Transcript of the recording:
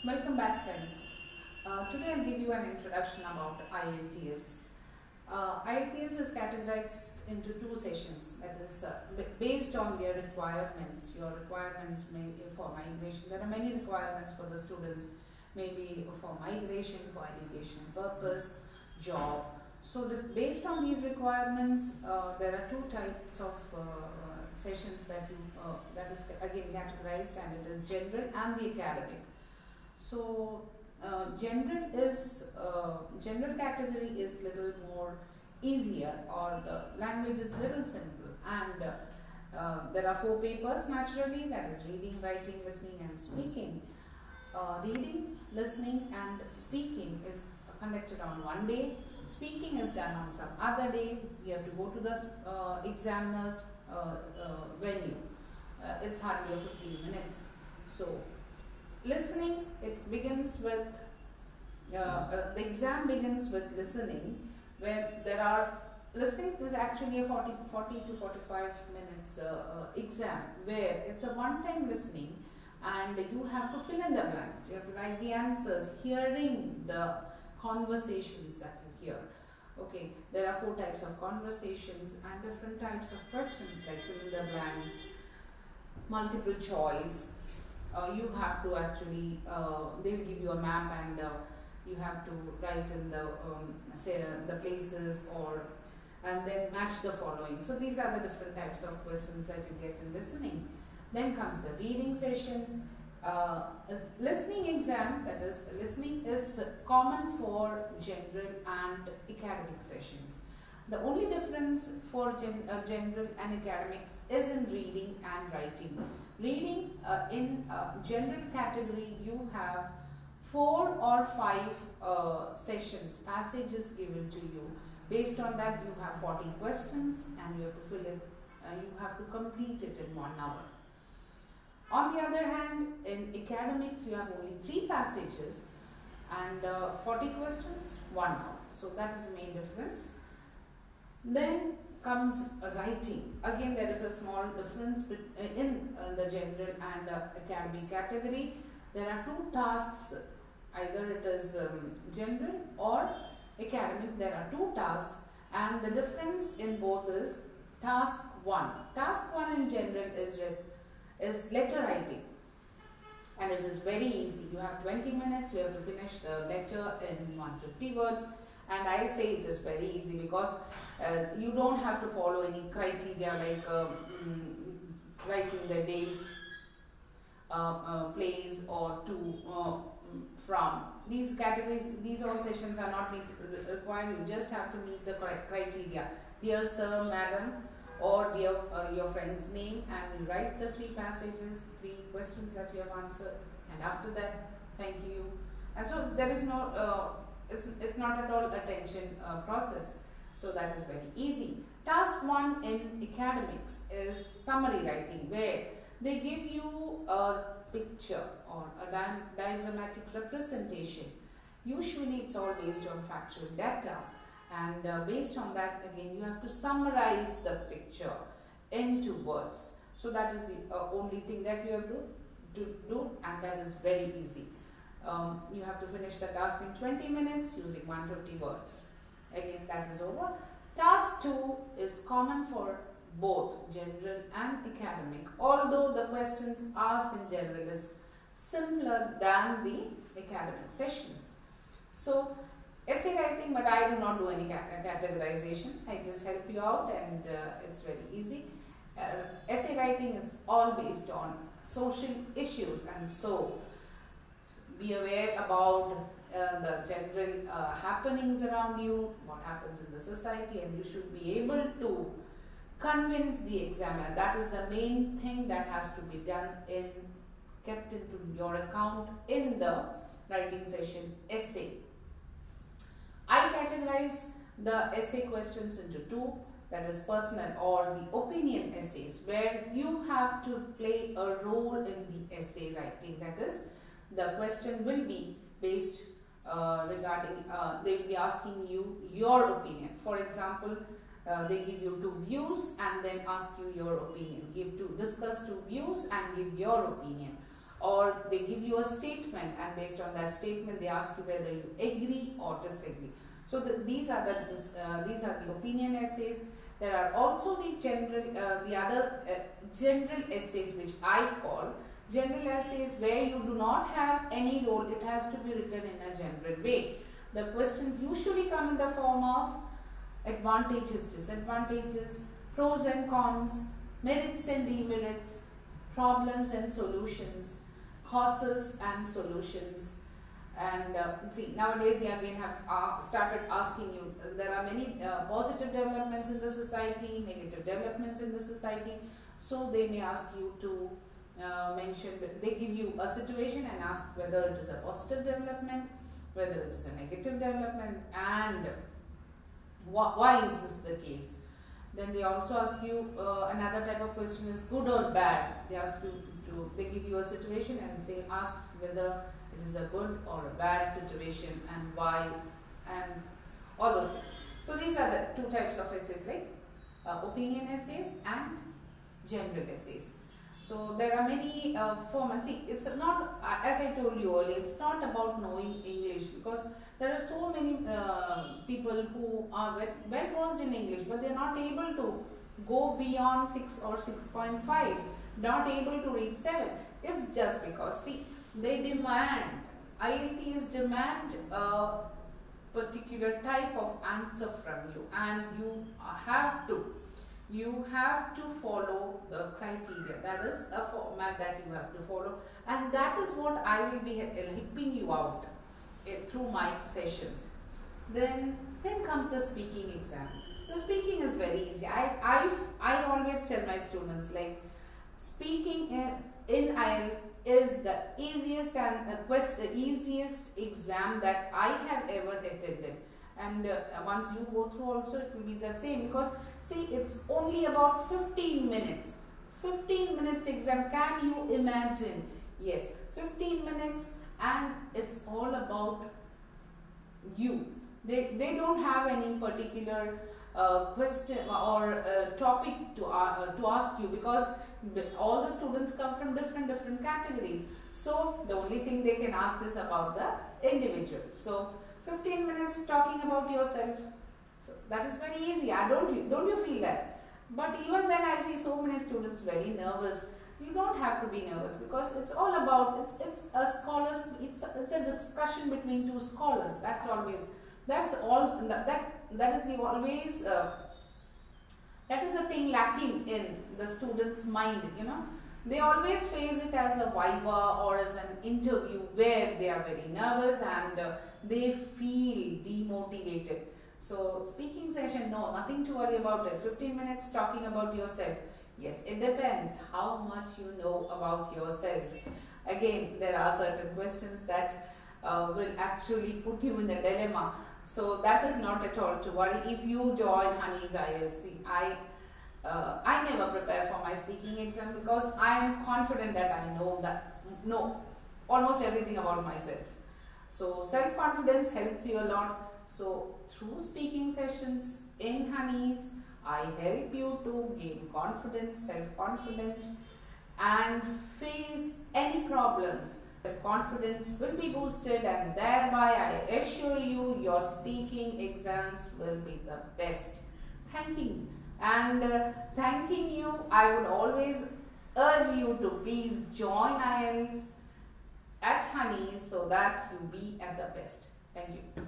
Welcome back, friends. Today I'll give you an introduction about IELTS. IELTS is categorized into two sessions, that is based on your requirements. Your requirements may for migration. There are many requirements for the students, maybe for migration, for education purpose, job. So based on these requirements, there are two types of sessions that is again categorized, and it is general and the academic. So general category is little more easier, or the language is little simple, and there are 4 papers naturally, that is reading, writing, listening and speaking. Reading, listening and speaking is conducted on one day. Speaking is done on some other day. We have to go to the examiner's venue. It's hardly 15 minutes. So listening, it begins with the exam begins with listening, where there are listening is actually a 40 to 45 minutes exam, where it's a one-time listening and you have to fill in the blanks. You have to write the answers, hearing the conversations that you hear. Okay, there are 4 types of conversations and different types of questions, like fill in the blanks, multiple choice. You have to actually, they'll give you a map, and you have to write in the say the places, and then match the following. So these are the different types of questions that you get in listening. Then comes the reading session. Listening exam, that is listening, is common for general and academic sessions. The only difference for general and academics is in reading and writing. Reading, in general category, you have 4 or 5 sessions, passages given to you. Based on that, you have 40 questions and you have to fill it, you have to complete it in 1 hour. On the other hand, in academics, you have only 3 passages and 40 questions, 1 hour. So that is the main difference. Then comes writing. Again, there is a small difference in the general and academic category. There are 2 tasks, either it is general or academic. There are 2 tasks, and the difference in both is task 1. Task 1 in general is letter writing, and it is very easy. You have 20 minutes, you have to finish the letter in 150 words. And I say it is very easy because you don't have to follow any criteria like writing the date, place, or to, from. These categories, these all sessions are not required. You just have to meet the correct criteria. Dear sir, madam, or dear your friend's name, and you write the 3 passages, 3 questions that you have answered, and after that, thank you. And so there is no it's not at all attention process, so that is very easy. Task 1 in academics is summary writing, where they give you a picture or a diagrammatic representation. Usually it's all based on factual data, and based on that, again, you have to summarize the picture into words. So that is the only thing that you have to do, and that is very easy. You have to finish the task in 20 minutes using 150 words. Again, that is over. Task 2 is common for both general and academic, although the questions asked in general is simpler than the academic sessions. So, essay writing, but I do not do any categorization. I just help you out, and it's very easy. Essay writing is all based on social issues, and so be aware about the general happenings around you, what happens in the society, and you should be able to convince the examiner. That is the main thing that has to be done, kept into your account in the writing session essay. I categorize the essay questions into 2, that is personal or the opinion essays, where you have to play a role in the essay writing. That is, the question will be based regarding, they will be asking you your opinion. For example, they give you 2 views and then ask you your opinion. Discuss 2 views and give your opinion. or they give you a statement, and based on that statement they ask you whether you agree or disagree. So these are the opinion essays. There are also the other general essays, which I call general essays, where you do not have any role. It has to be written in a general way. The questions usually come in the form of advantages, disadvantages, pros and cons, merits and demerits, problems and solutions, causes and solutions. And see, nowadays they again have started asking you, there are many positive developments in the society, negative developments in the society. So they may ask you to mention, they give you a situation and ask whether it is a positive development, whether it is a negative development, and why is this the case. Then they also ask you, another type of question is good or bad. They ask you they give you a situation and ask whether it is a good or a bad situation and why, and all those things. So these are the two types of essays, like opinion essays and general essays. So there are many formats. See, it's not, as I told you earlier, it's not about knowing English, because there are so many people who are well versed in English, but they are not able to go beyond 6 or 6.5, not able to reach 7. It's just because, see, they demand, IELTS demand a particular type of answer from you, and you have to follow the criteria. That is a format that you have to follow, and that is what I will be helping you out through my sessions. Then comes the speaking exam. The speaking is very easy. I always tell my students, like, speaking in IELTS is the easiest and the easiest exam that I have ever attended. And once you go through also, it will be the same, because see, it's only about 15 minutes. 15 minutes exam. Can you imagine? Yes, 15 minutes, and it's all about you. They don't have any particular question or topic to ask you, because all the students come from different categories. So the only thing they can ask is about the individual. So 15 minutes talking about yourself. So that is very easy. Don't you feel that? But even then, I see so many students very nervous. You don't have to be nervous, because it's all about, it's a discussion between two scholars. That is the thing lacking in the student's mind, you know. They always face it as a viva or as an interview, where they are very nervous and they feel demotivated. So speaking session, no, nothing to worry about it. 15 minutes talking about yourself. Yes, it depends how much you know about yourself. Again, there are certain questions that will actually put you in a dilemma. So that is not at all to worry. If you join Honey's IELTS, I never prepare for my speaking exam, because I am confident that I know almost everything about myself. So self-confidence helps you a lot. So through speaking sessions in Honey's, I help you to gain confidence, self-confidence, and face any problems. Self-confidence will be boosted, and thereby I assure you your speaking exams will be the best. Thanking you, I would always urge you to please join IELTS at Honey, so that you be at the best. Thank you.